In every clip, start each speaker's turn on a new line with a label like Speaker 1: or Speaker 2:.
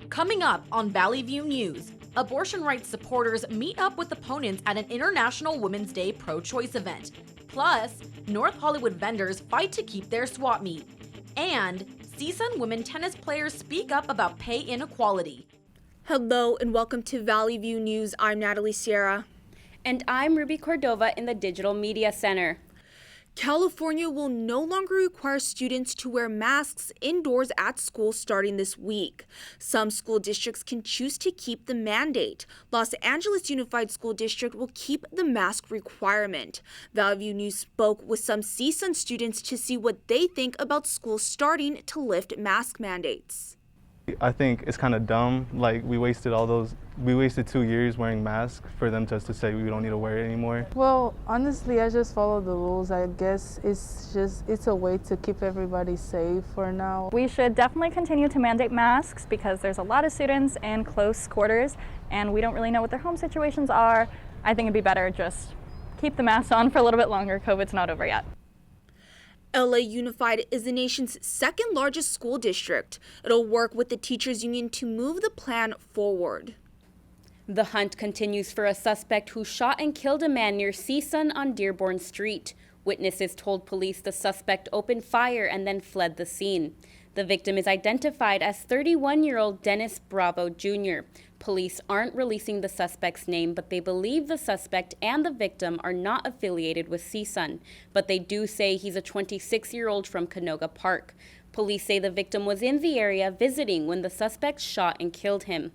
Speaker 1: Coming up on Valley View News, abortion rights supporters meet up with opponents at an International Women's Day pro-choice event. Plus, North Hollywood vendors fight to keep their swap meet. And CSUN women tennis players speak up about pay inequality.
Speaker 2: Hello and welcome to Valley View News. I'm Natalie Sierra.
Speaker 3: And I'm Ruby Cordova in the Digital Media Center.
Speaker 2: California will no longer require students to wear masks indoors at school starting this week. Some school districts can choose to keep the mandate. Los Angeles Unified School District will keep the mask requirement. Valley View News spoke with some CSUN students to see what they think about schools starting to lift mask mandates.
Speaker 4: I think it's kind of dumb. Like, we wasted 2 years wearing masks for them just to say we don't need to wear it anymore.
Speaker 5: Well, honestly, I just follow the rules. I guess it's a way to keep everybody safe for now.
Speaker 6: We should definitely continue to mandate masks because there's a lot of students in close quarters and we don't really know what their home situations are. I think it'd be better just keep the masks on for a little bit longer. COVID's not over yet.
Speaker 2: LA Unified is the nation's second largest school district. It'll work with the teachers union to move the plan forward.
Speaker 3: The hunt continues for a suspect who shot and killed a man near CSUN on Dearborn Street. Witnesses told police the suspect opened fire and then fled the scene. The victim is identified as 31-year-old Dennis Bravo Jr. Police aren't releasing the suspect's name, but they believe the suspect and the victim are not affiliated with CSUN. But they do say he's a 26-year-old from Canoga Park. Police say the victim was in the area visiting when the suspect shot and killed him.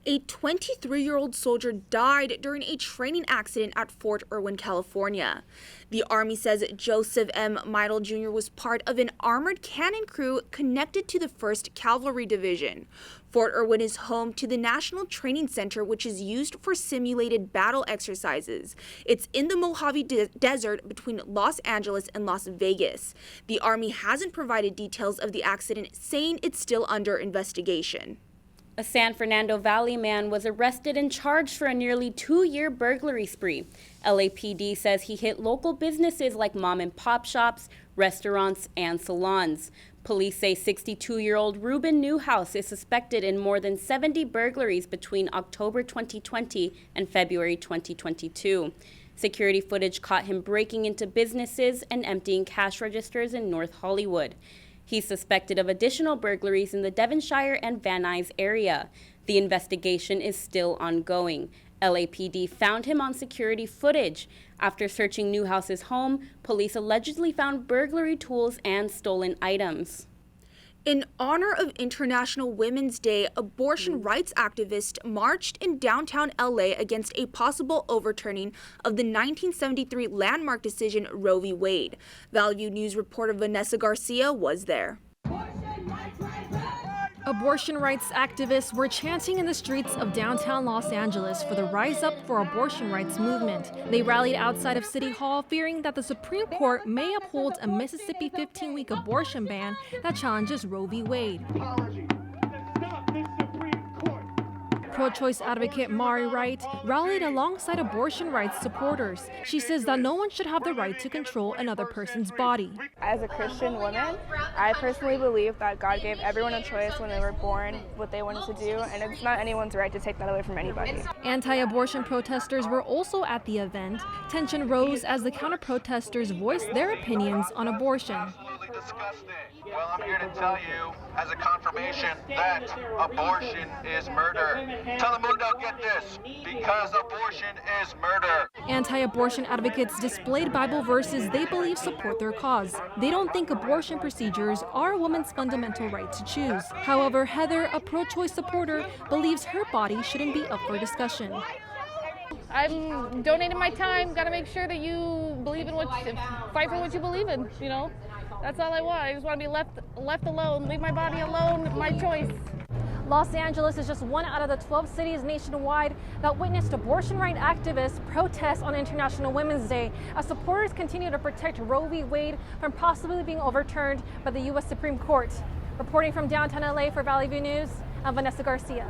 Speaker 2: A 23-year-old soldier died during a training accident at Fort Irwin, California. The Army says Joseph M. Meidel Jr. was part of an armored cannon crew connected to the 1st Cavalry Division. Fort Irwin is home to the National Training Center, which is used for simulated battle exercises. It's in the Mojave Desert between Los Angeles and Las Vegas. The Army hasn't provided details of the accident, saying it's still under investigation.
Speaker 3: A San Fernando Valley man was arrested and charged for a nearly 2-year burglary spree. LAPD says he hit local businesses like mom and pop shops, restaurants, and salons. Police say 62-year-old Ruben Newhouse is suspected in more than 70 burglaries between October 2020 and February 2022. Security footage caught him breaking into businesses and emptying cash registers in North Hollywood. He's suspected of additional burglaries in the Devonshire and Van Nuys area. The investigation is still ongoing. LAPD found him on security footage. After searching Newhouse's home, police allegedly found burglary tools and stolen items.
Speaker 2: In honor of International Women's Day, abortion rights activists marched in downtown LA against a possible overturning of the 1973 landmark decision Roe v. Wade. Valley View News reporter Vanessa Garcia was there.
Speaker 7: Abortion rights activists were chanting in the streets of downtown Los Angeles for the Rise Up for Abortion Rights movement. They rallied outside of City Hall, fearing that the Supreme Court may uphold a Mississippi 15-week abortion ban that challenges Roe v. Wade. Pro-choice advocate Mari Wright rallied alongside abortion rights supporters. She says that no one should have the right to control another person's body.
Speaker 8: As a Christian woman, I personally believe that God gave everyone a choice when they were born what they wanted to do, and it's not anyone's right to take that away from anybody.
Speaker 7: Anti-abortion protesters were also at the event. Tension rose as the counter-protesters voiced their opinions on abortion.
Speaker 9: Disgusting. Well, I'm here to tell you, as a confirmation, that abortion is murder. Telemundo, get this, because abortion is murder.
Speaker 7: Anti-abortion advocates displayed Bible verses they believe support their cause. They don't think abortion procedures are a woman's fundamental right to choose. However, Heather, a pro-choice supporter, believes her body shouldn't be up for discussion.
Speaker 10: I'm donating my time. Got to make sure that you believe in fight for what you believe in. You know, that's all I want. I just want to be left alone. Leave my body alone. My choice.
Speaker 7: Los Angeles is just one out of the 12 cities nationwide that witnessed abortion right activists protest on International Women's Day as supporters continue to protect Roe v. Wade from possibly being overturned by the U.S. Supreme Court. Reporting from downtown LA for Valley View News, I'm Vanessa Garcia.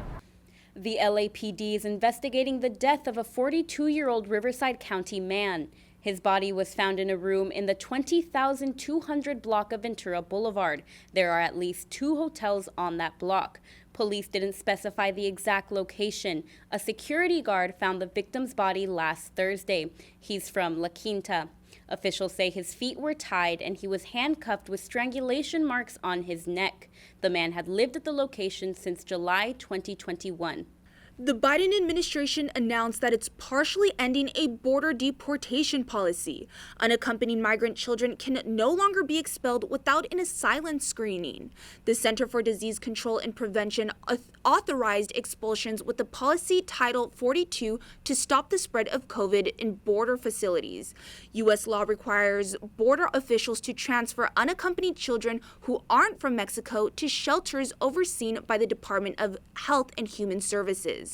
Speaker 3: The LAPD is investigating the death of a 42-year-old Riverside County man. His body was found in a room in the 20,200 block of Ventura Boulevard. There are at least 2 hotels on that block. Police didn't specify the exact location. A security guard found the victim's body last Thursday. He's from La Quinta. Officials say his feet were tied and he was handcuffed with strangulation marks on his neck. The man had lived at the location since July 2021.
Speaker 2: The Biden administration announced that it's partially ending a border deportation policy. Unaccompanied migrant children can no longer be expelled without an asylum screening. The Center for Disease Control and Prevention authorized expulsions with the policy Title 42 to stop the spread of COVID in border facilities. U.S. law requires border officials to transfer unaccompanied children who aren't from Mexico to shelters overseen by the Department of Health and Human Services.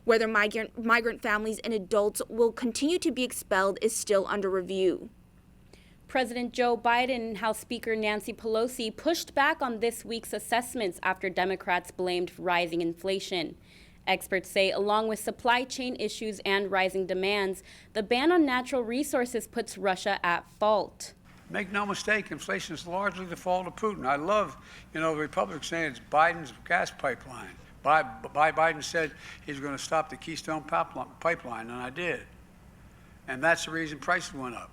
Speaker 2: Whether migrant families and adults will continue to be expelled is still under review.
Speaker 3: President Joe Biden and House Speaker Nancy Pelosi pushed back on this week's assessments after Democrats blamed rising inflation. Experts say, along with supply chain issues and rising demands, the ban on natural resources puts Russia at fault.
Speaker 11: Make no mistake, inflation is largely the fault of Putin. I love, the Republicans saying it's Biden's gas pipeline. Biden said he's going to stop the Keystone pipeline, and I did. And that's the reason prices went up.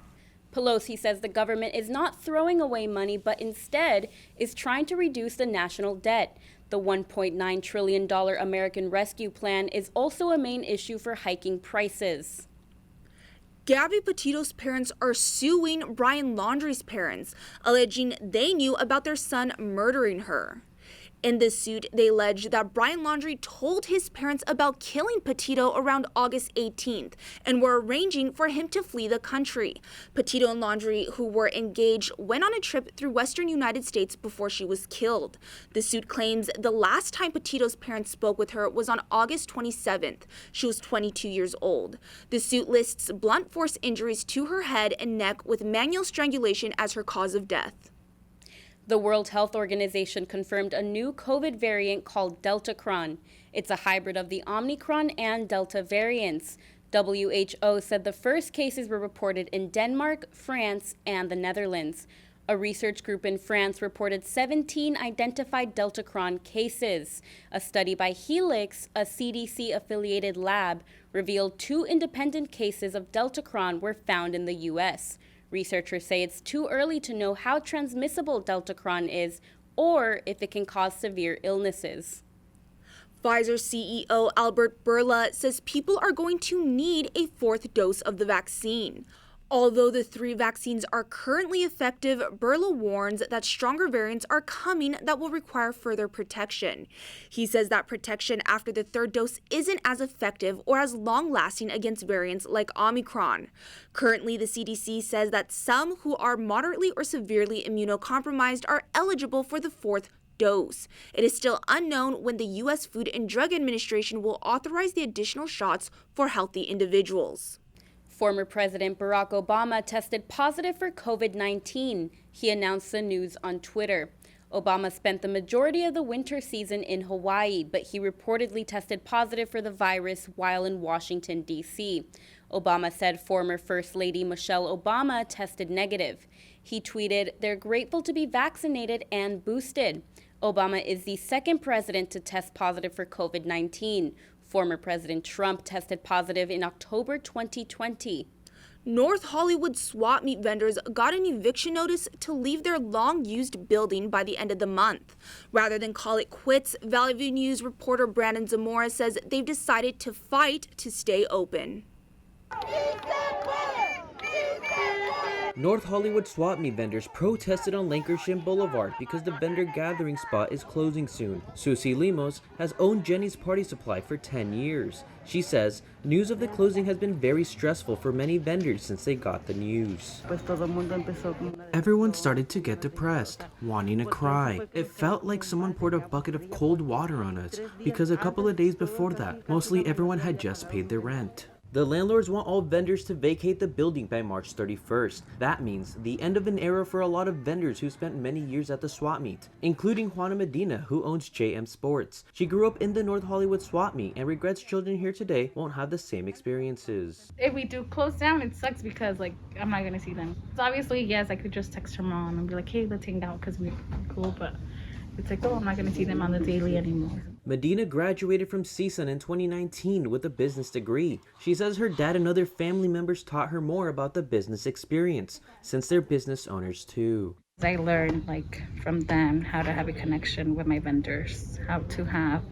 Speaker 3: Pelosi says the government is not throwing away money, but instead is trying to reduce the national debt. The $1.9 trillion American Rescue Plan is also a main issue for hiking prices.
Speaker 2: Gabby Petito's parents are suing Brian Laundrie's parents, alleging they knew about their son murdering her. In this suit, they allege that Brian Laundrie told his parents about killing Petito around August 18th and were arranging for him to flee the country. Petito and Laundrie, who were engaged, went on a trip through western United States before she was killed. The suit claims the last time Petito's parents spoke with her was on August 27th. She was 22 years old. The suit lists blunt force injuries to her head and neck with manual strangulation as her cause of death.
Speaker 3: The World Health Organization confirmed a new COVID variant called Deltacron. It's a hybrid of the Omicron and Delta variants. WHO said the first cases were reported in Denmark, France, and the Netherlands. A research group in France reported 17 identified Deltacron cases. A study by Helix, a CDC-affiliated lab, revealed 2 independent cases of Deltacron were found in the U.S. Researchers say it's too early to know how transmissible Deltacron is or if it can cause severe illnesses.
Speaker 2: Pfizer CEO ALBER says people are going to need a 4th dose of the vaccine. Although the 3 vaccines are currently effective, Burla warns that stronger variants are coming that will require further protection. He says that protection after the 3rd dose isn't as effective or as long-lasting against variants like Omicron. Currently, the CDC says that some who are moderately or severely immunocompromised are eligible for the 4th dose. It is still unknown when the U.S. Food and Drug Administration will authorize the additional shots for healthy individuals.
Speaker 3: Former President Barack Obama tested positive for COVID-19. He announced the news on Twitter. Obama spent the majority of the winter season in Hawaii, but he reportedly tested positive for the virus while in Washington, D.C. Obama said former First Lady Michelle Obama tested negative. He tweeted, "They're grateful to be vaccinated and boosted." Obama is the 2nd president to test positive for COVID-19. Former President Trump tested positive in October 2020.
Speaker 2: North Hollywood swap meet vendors got an eviction notice to leave their long-used building by the end of the month. Rather than call it quits, Valley View News reporter Brandon Zamora says they've decided to fight to stay open.
Speaker 12: North Hollywood swap meet vendors protested on Lankershim Boulevard because the vendor gathering spot is closing soon. Susie Limos has owned Jenny's Party Supply for 10 years. She says news of the closing has been very stressful for many vendors since they got the news. Everyone started to get depressed, wanting to cry. It felt like someone poured a bucket of cold water on us because a couple of days before that, mostly everyone had just paid their rent. The landlords want all vendors to vacate the building by March 31st. That means the end of an era for a lot of vendors who spent many years at the swap meet, including Juana Medina, who owns JM Sports. She grew up in the North Hollywood swap meet and regrets children here today won't have the same experiences.
Speaker 13: If we do close down, it sucks because I'm not gonna see them. So obviously, yes, I could just text her mom and be like, hey, let's hang out because we're cool, but it's like, oh, I'm not gonna see them on the daily anymore.
Speaker 12: Medina graduated from CSUN in 2019 with a business degree. She says her dad and other family members taught her more about the business experience, since they're business owners too.
Speaker 13: I learned from them how to have a connection with my vendors, how to have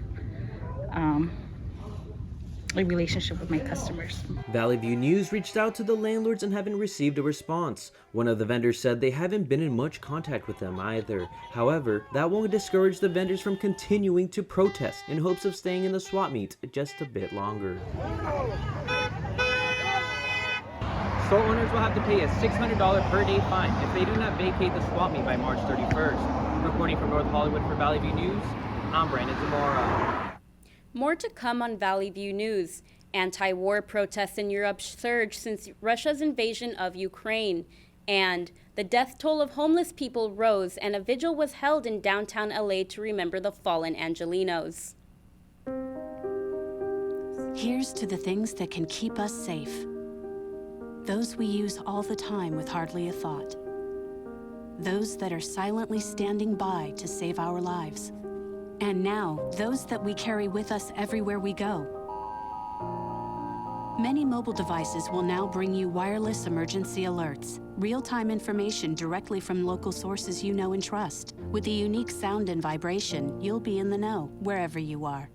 Speaker 13: a relationship with my customers.
Speaker 12: Valley View News reached out to the landlords and haven't received a response. One of the vendors said they haven't been in much contact with them either. However, that won't discourage the vendors from continuing to protest in hopes of staying in the swap meet just a bit longer.
Speaker 14: Store owners will have to pay a $600 per day fine if they do not vacate the swap meet by March 31st. Reporting from North Hollywood for Valley View News, I'm Brandon Zamora.
Speaker 3: More to come on Valley View News. Anti-war protests in Europe surged since Russia's invasion of Ukraine. And the death toll of homeless people rose, and a vigil was held in downtown LA to remember the fallen Angelenos.
Speaker 15: Here's to the things that can keep us safe. Those we use all the time with hardly a thought. Those that are silently standing by to save our lives. And now, those that we carry with us everywhere we go. Many mobile devices will now bring you wireless emergency alerts, real-time information directly from local sources you know and trust. With the unique sound and vibration, you'll be in the know, wherever you are.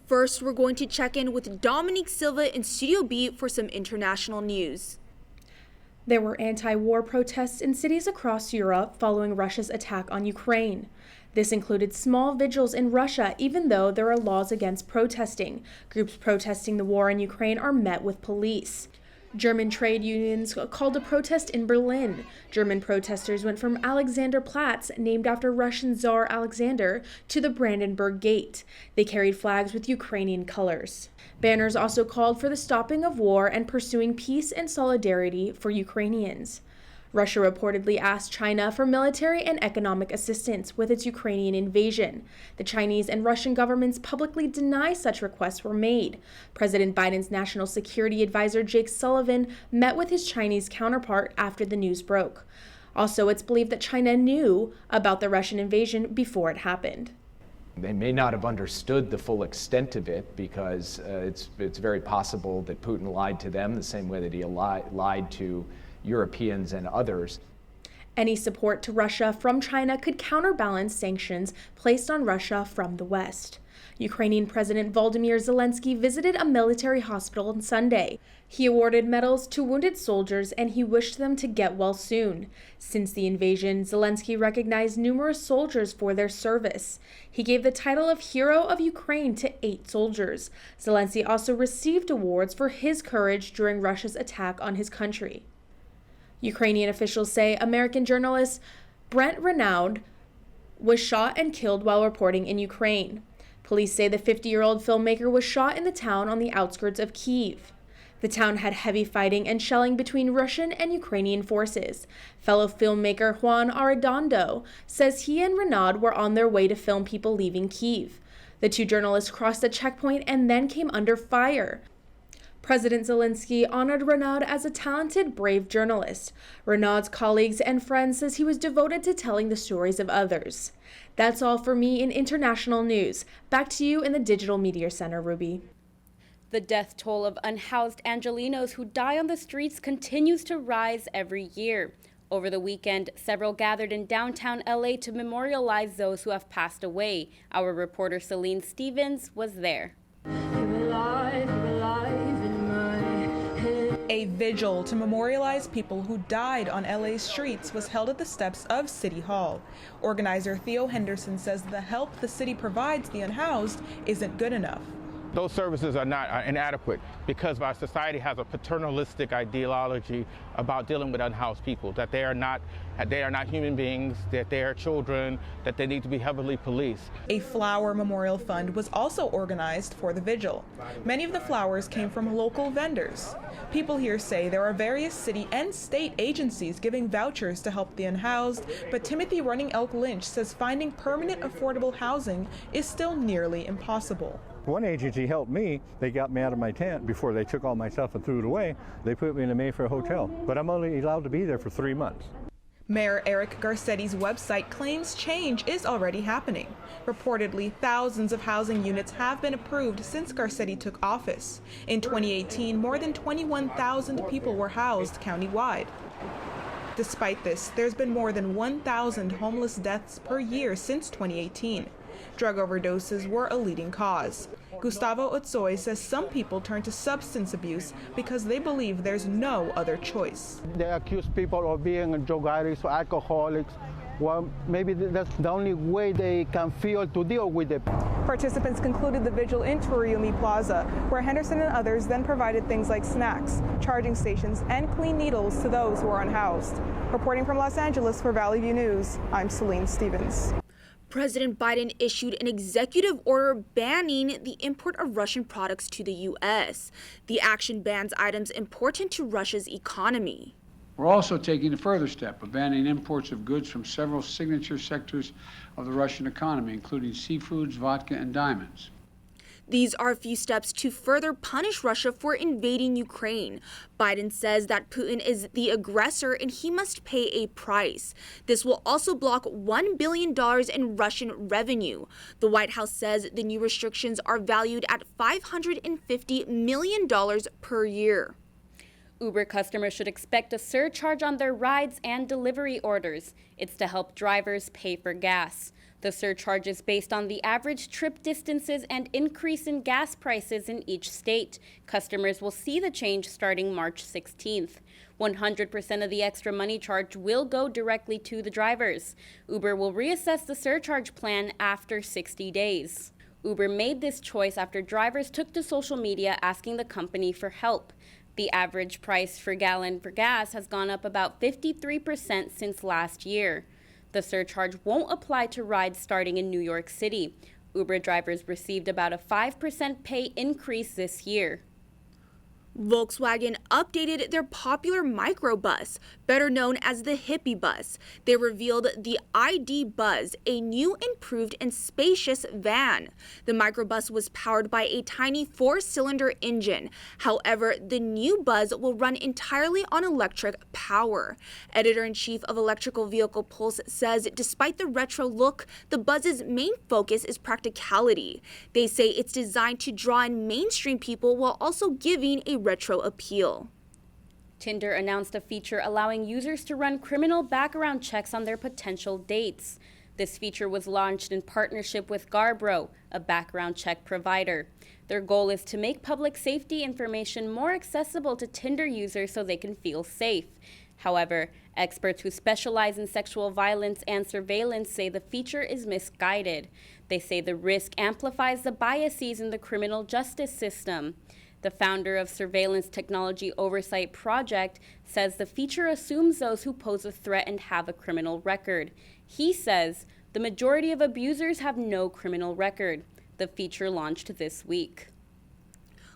Speaker 2: First, we're going to check in with Dominique Silva in Studio B for some international news.
Speaker 16: There were anti-war protests in cities across Europe following Russia's attack on Ukraine. This included small vigils in Russia, even though there are laws against protesting. Groups protesting the war in Ukraine are met with police. German trade unions called a protest in Berlin. German protesters went from Alexanderplatz, named after Russian Tsar Alexander, to the Brandenburg Gate. They carried flags with Ukrainian colors. Banners also called for the stopping of war and pursuing peace and solidarity for Ukrainians. Russia reportedly asked China for military and economic assistance with its Ukrainian invasion. The Chinese and Russian governments publicly deny such requests were made. President Biden's national security advisor Jake Sullivan met with his Chinese counterpart after the news broke. Also, it's believed that China knew about the Russian invasion before it happened.
Speaker 17: They may not have understood the full extent of it because it's very possible that Putin lied to them the same way that he lied to Europeans and others.
Speaker 16: Any support to Russia from China could counterbalance sanctions placed on Russia from the West. Ukrainian President Volodymyr Zelensky visited a military hospital on Sunday. He awarded medals to wounded soldiers and he wished them to get well soon. Since the invasion, Zelensky recognized numerous soldiers for their service. He gave the title of Hero of Ukraine to 8 soldiers. Zelensky also received awards for his courage during Russia's attack on his country. Ukrainian officials say American journalist Brent Renaud was shot and killed while reporting in Ukraine. Police say the 50-year-old filmmaker was shot in the town on the outskirts of Kyiv. The town had heavy fighting and shelling between Russian and Ukrainian forces. Fellow filmmaker Juan Arredondo says he and Renaud were on their way to film people leaving Kyiv. The two journalists crossed a checkpoint and then came under fire. President Zelensky honored Renaud as a talented, brave journalist. Renaud's colleagues and friends says he was devoted to telling the stories of others. That's all for me in international news. Back to you in the Digital Media Center, Ruby.
Speaker 3: The death toll of unhoused Angelenos who die on the streets continues to rise every year. Over the weekend, several gathered in downtown LA to memorialize those who have passed away. Our reporter Salazar-Stevens was there.
Speaker 18: Alive in my A vigil to memorialize people who died on LA's streets was held at the steps of City Hall. Organizer Theo Henderson says the help the city provides the unhoused isn't good enough.
Speaker 19: Those services are inadequate because our society has a paternalistic ideology about dealing with unhoused people, that they are not human beings, that they are children, that they need to be heavily policed.
Speaker 18: A flower memorial fund was also organized for the vigil. Many of the flowers came from local vendors. People here say there are various city and state agencies giving vouchers to help the unhoused, but Timothy Running Elk Lynch says finding permanent affordable housing is still nearly impossible.
Speaker 20: One agency helped me. They got me out of my tent before they took all my stuff and threw it away. They put me in a Mayfair hotel, but I'm only allowed to be there for 3 months.
Speaker 18: Mayor Eric Garcetti's website claims change is already happening. Reportedly, thousands of housing units have been approved since Garcetti took office. In 2018, more than 21,000 people were housed countywide. Despite this, there's been more than 1,000 homeless deaths per year since 2018. Drug overdoses were a leading cause. Gustavo Otsoy says some people turn to substance abuse because they believe there's no other choice.
Speaker 21: They accuse people of being drug addicts or alcoholics. Well, maybe that's the only way they can feel to deal with it.
Speaker 18: Participants concluded the vigil in Turiumi Plaza, where Henderson and others then provided things like snacks, charging stations, and clean needles to those who are unhoused. Reporting from Los Angeles for Valley View News, I'm Celine Stevens.
Speaker 2: President Biden issued an executive order banning the import of Russian products to the U.S. The action bans items important to Russia's economy.
Speaker 11: We're also taking a further step of banning imports of goods from several signature sectors of the Russian economy, including seafoods, vodka, and diamonds.
Speaker 2: These are a few steps to further punish Russia for invading Ukraine. Biden says that Putin is the aggressor and he must pay a price. This will also block $1 billion in Russian revenue. The White House says the new restrictions are valued at $550 million per year.
Speaker 3: Uber customers should expect a surcharge on their rides and delivery orders. It's to help drivers pay for gas. The surcharge is based on the average trip distances and increase in gas prices in each state. Customers will see the change starting March 16th. 100% of the extra money charged will go directly to the drivers. Uber will reassess the surcharge plan after 60 days. Uber made this choice after drivers took to social media asking the company for help. The average price per gallon for gas has gone up about 53% since last year. The surcharge won't apply to rides starting in New York City. Uber drivers received about a 5% pay increase this year.
Speaker 2: Volkswagen updated their popular microbus, better known as the hippie bus. They revealed the ID Buzz, a new, improved, and spacious van. The microbus was powered by a tiny 4-cylinder engine. However, the new Buzz will run entirely on electric power. Editor-in-chief of Electrical Vehicle Pulse says despite the retro look, the Buzz's main focus is practicality. They say it's designed to draw in mainstream people while also giving a retro appeal.
Speaker 3: Tinder announced a feature allowing users to run criminal background checks on their potential dates. This feature was launched in partnership with Garbro, a background check provider. Their goal is to make public safety information more accessible to Tinder users so they can feel safe. However, experts who specialize in sexual violence and surveillance say the feature is misguided. They say the risk amplifies the biases in the criminal justice system. The founder of Surveillance Technology Oversight Project says the feature assumes those who pose a threat and have a criminal record. He says the majority of abusers have no criminal record. The feature launched this week.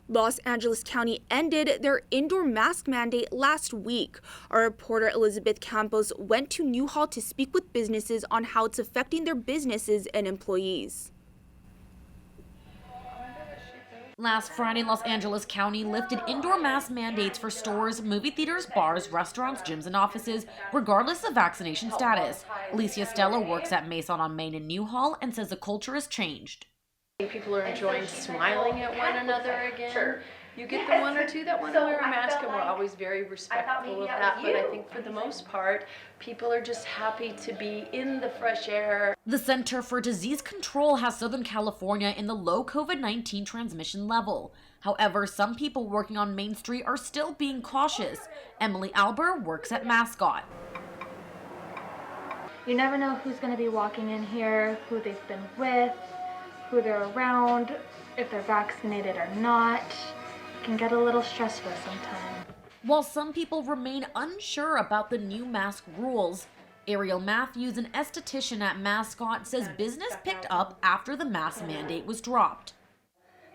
Speaker 2: Los Angeles County ended their indoor mask mandate last week. Our reporter Elizabeth Campos went to Newhall to speak with businesses on how it's affecting their businesses and employees.
Speaker 1: Last Friday, Los Angeles County lifted indoor mask mandates for stores, movie theaters, bars, restaurants, gyms, and offices, regardless of vaccination status. ALICIA STELLA works at MAISON on Main in Newhall and says the culture has changed.
Speaker 22: People are enjoying smiling at one another again.
Speaker 4: You get the one or two that want to wear a mask, and we're always very respectful of that, but I think for the most part, people are just happy to be in the fresh air.
Speaker 1: The Center for Disease Control has Southern California in the low COVID-19 transmission level. However, some people working on Main Street are still being cautious. Emily Alber works at MASCOT.
Speaker 22: You never know who's going to be walking in here, who they've been with, who they're around, if they're vaccinated or not. It can get a little stressful sometimes.
Speaker 1: While some people remain unsure about the new mask rules, ARIELE Matthews, an esthetician at MASCOT, says business picked up after the mask mandate was dropped.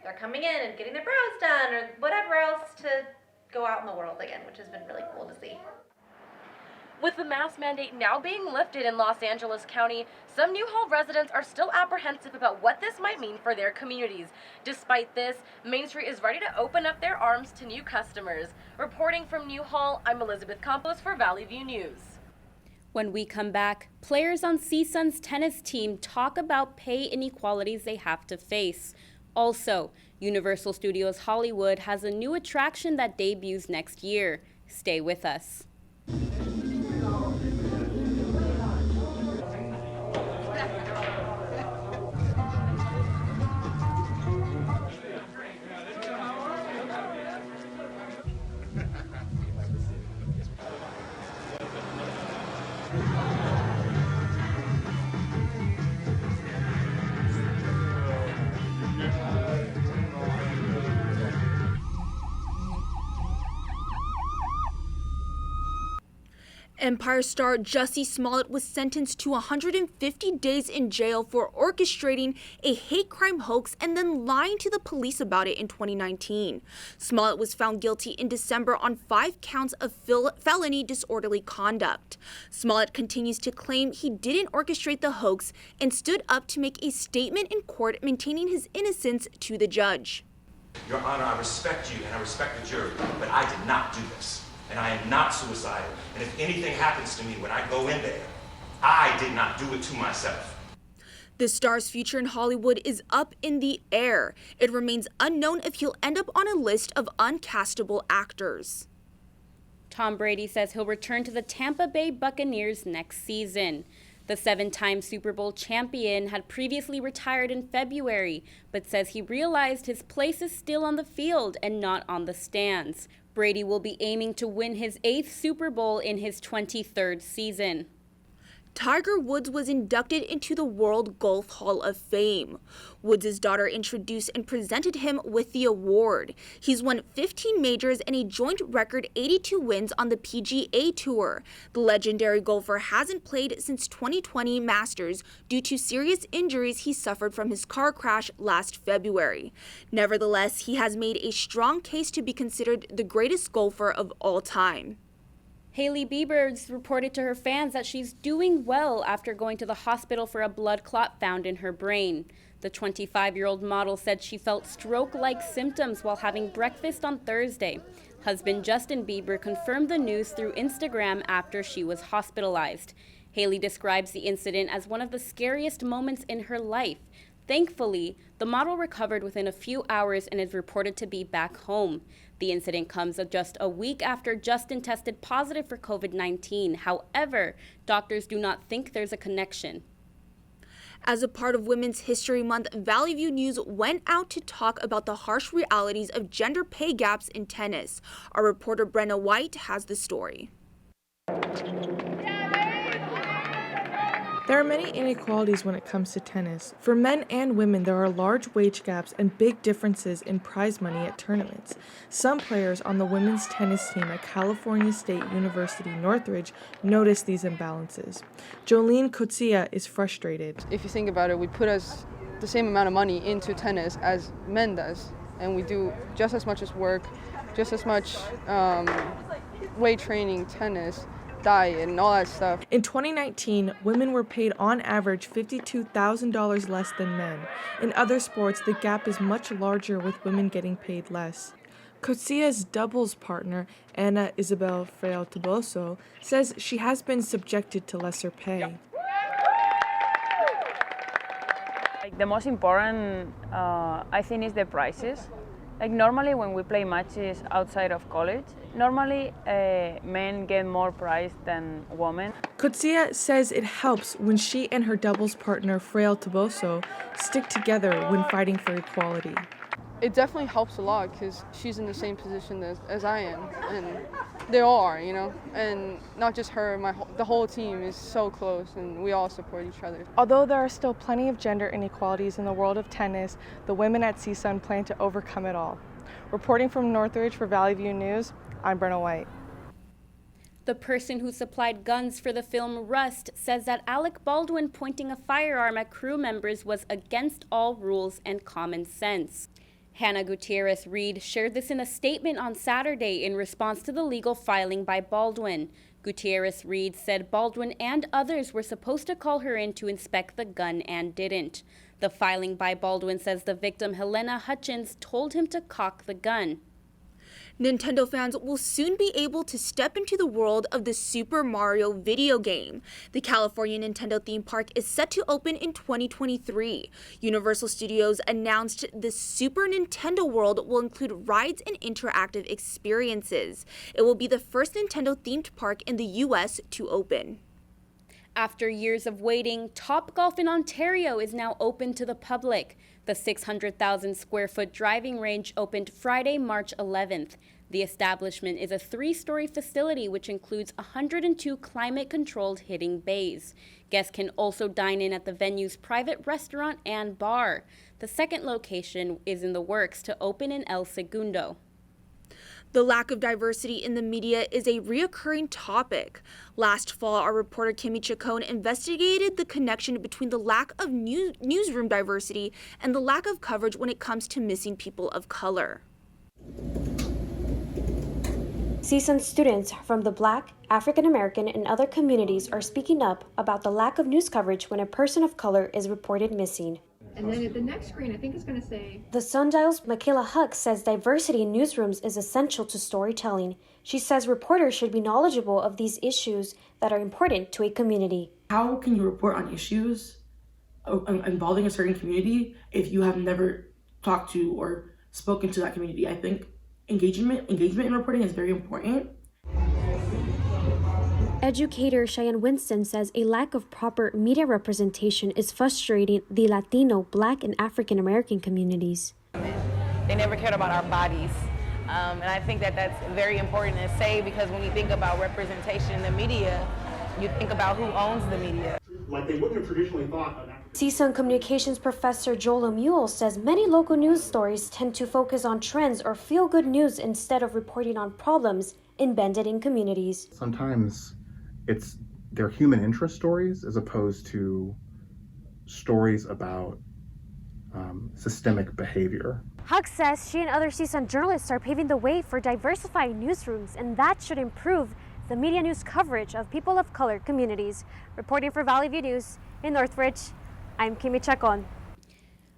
Speaker 23: They're coming in and getting their brows done or whatever else to go out in the world again, which has been really cool to see. With the mask mandate now being lifted in Los Angeles County, some Newhall residents are still apprehensive about what this might mean for their communities. Despite this, Main Street is ready to open up their arms to new customers. Reporting from Newhall, I'm Elizabeth Campos for Valley View News.
Speaker 3: When we come back, players on CSUN's tennis team talk about pay inequalities they have to face. Also, Universal Studios Hollywood has a new attraction that debuts next year. Stay with us.
Speaker 2: Empire star Jussie Smollett was sentenced to 150 days in jail for orchestrating a hate crime hoax and then lying to the police about it in 2019. Smollett was found guilty in December on 5 counts of felony disorderly conduct. Smollett continues to claim he didn't orchestrate the hoax and stood up to make a statement in court maintaining his innocence to the judge.
Speaker 24: Your Honor, I respect you and I respect the jury, but I did not do this. And I am not suicidal. And if anything happens to me when I go in there, I did not do it to myself.
Speaker 2: The star's future in Hollywood is up in the air. It remains unknown if he'll end up on a list of uncastable actors.
Speaker 3: Tom Brady says he'll return to the Tampa Bay Buccaneers next season. The 7-time Super Bowl champion had previously retired in February, but says he realized his place is still on the field and not on the stands. Brady will be aiming to win his 8th Super Bowl in his 23rd season.
Speaker 2: Tiger Woods was inducted into the World Golf Hall of Fame. Woods' daughter introduced and presented him with the award. He's won 15 majors and a joint record 82 wins on the PGA Tour. The legendary golfer hasn't played since 2020 Masters due to serious injuries he suffered from his car crash last February. Nevertheless, he has made a strong case to be considered the greatest golfer of all time.
Speaker 3: Hailey Bieber's reported to her fans that she's doing well after going to the hospital for a blood clot found in her brain. The 25-year-old model said she felt stroke-like symptoms while having breakfast on Thursday. Husband Justin Bieber confirmed the news through Instagram after she was hospitalized. Hailey describes the incident as one of the scariest moments in her life. Thankfully, the model recovered within a few hours and is reported to be back home. The incident comes just a week after Justin tested positive for COVID-19. However, doctors do not think there's a connection.
Speaker 2: As a part of Women's History Month, Valley View News went out to talk about the harsh realities of gender pay gaps in tennis. Our reporter Brenna White has the story.
Speaker 25: There are many inequalities when it comes to tennis. For men and women, there are large wage gaps and big differences in prize money at tournaments. Some players on the women's tennis team at California State University Northridge notice these imbalances. Jolene Kotsia is frustrated.
Speaker 26: If you think about it, we put us the same amount of money into tennis as men does, and we do just as much as work, just as much weight training, tennis, diet, and all that stuff.
Speaker 25: In 2019, women were paid on average $52,000 less than men. In other sports, the gap is much larger with women getting paid less. Kotsia's doubles partner, Ana Isabel Freire Toboso, says she has been subjected to lesser pay.
Speaker 27: The most important, I think, is the prices.
Speaker 5: Like normally when we play matches outside of college, normally men get more prize than women.
Speaker 25: Kotsia says it helps when she and her doubles partner, Frail Toboso, stick together when fighting for equality.
Speaker 26: It definitely helps a lot because she's in the same position as I am, and they all are, you know, and not just her, the whole team is so close and we all support each other.
Speaker 25: Although there are still plenty of gender inequalities in the world of tennis, the women at CSUN plan to overcome it all. Reporting from Northridge for Valley View News, I'm Brenna White.
Speaker 3: The person who supplied guns for the film Rust says that Alec Baldwin pointing a firearm at crew members was against all rules and common sense. Hannah Gutierrez-Reed shared this in a statement on Saturday in response to the legal filing by Baldwin. Gutierrez-Reed said Baldwin and others were supposed to call her in to inspect the gun and didn't. The filing by Baldwin says the victim, Helena Hutchins, told him to cock the gun.
Speaker 2: Nintendo fans will soon be able to step into the world of the Super Mario video game. The California Nintendo theme park is set to open in 2023. Universal Studios announced the Super Nintendo World will include rides and interactive experiences. It will be the first Nintendo-themed park in the U.S. to open.
Speaker 3: After years of waiting, Topgolf in Ontario is now open to the public. The 600,000 square foot driving range opened Friday, March 11th. The establishment is a 3-story facility which includes 102 climate-controlled hitting bays. Guests can also dine in at the venue's private restaurant and bar. The second location is in the works to open in El Segundo.
Speaker 2: The lack of diversity in the media is a reoccurring topic. Last fall, our reporter Kimmy Chacon investigated the connection between the lack of newsroom diversity and the lack of coverage when it comes to missing people of color.
Speaker 6: CSUN students from the Black, African American, and other communities are speaking up about the lack of news coverage when a person of color is reported missing.
Speaker 7: And then at the next screen, I think it's going to say...
Speaker 6: The Sundial's Michaela Huck says diversity in newsrooms is essential to storytelling. She says reporters should be knowledgeable of these issues that are important to a community.
Speaker 8: How can you report on issues involving a certain community if you have never talked to or spoken to that community? I think engagement in reporting is very important.
Speaker 6: Educator Cheyenne Winston says a lack of proper media representation is frustrating the Latino, Black, and African American communities.
Speaker 9: They never cared about our bodies. And I think that that's very important to say because when you think about representation in the media, you think about who owns the media.
Speaker 10: Like they wouldn't have traditionally thought.
Speaker 6: CSUN communications professor Joel O'Mule says many local news stories tend to focus on trends or feel-good news instead of reporting on problems embedded in communities.
Speaker 27: Sometimes they're human interest stories as opposed to stories about systemic behavior.
Speaker 6: Huck says she and other CSUN journalists are paving the way for diversifying newsrooms, and that should improve the media news coverage of people of color communities. Reporting for Valley View News in Northridge, I'm Kimmy Chacon.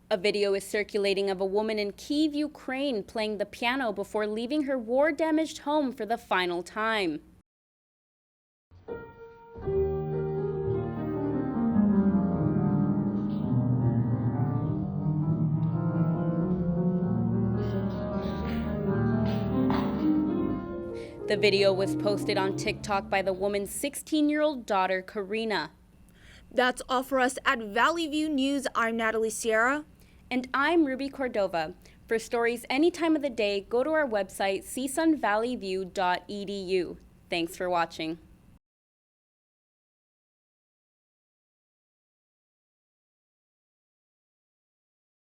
Speaker 3: A video is circulating of a woman in Kyiv, Ukraine, playing the piano before leaving her war-damaged home for the final time. The video was posted on TikTok by the woman's 16-year-old daughter, Karina.
Speaker 2: That's all for us at Valley View News. I'm Natalie Sierra.
Speaker 3: And I'm Ruby Cordova. For stories any time of the day, go to our website, csunvalleyview.edu. Thanks for watching.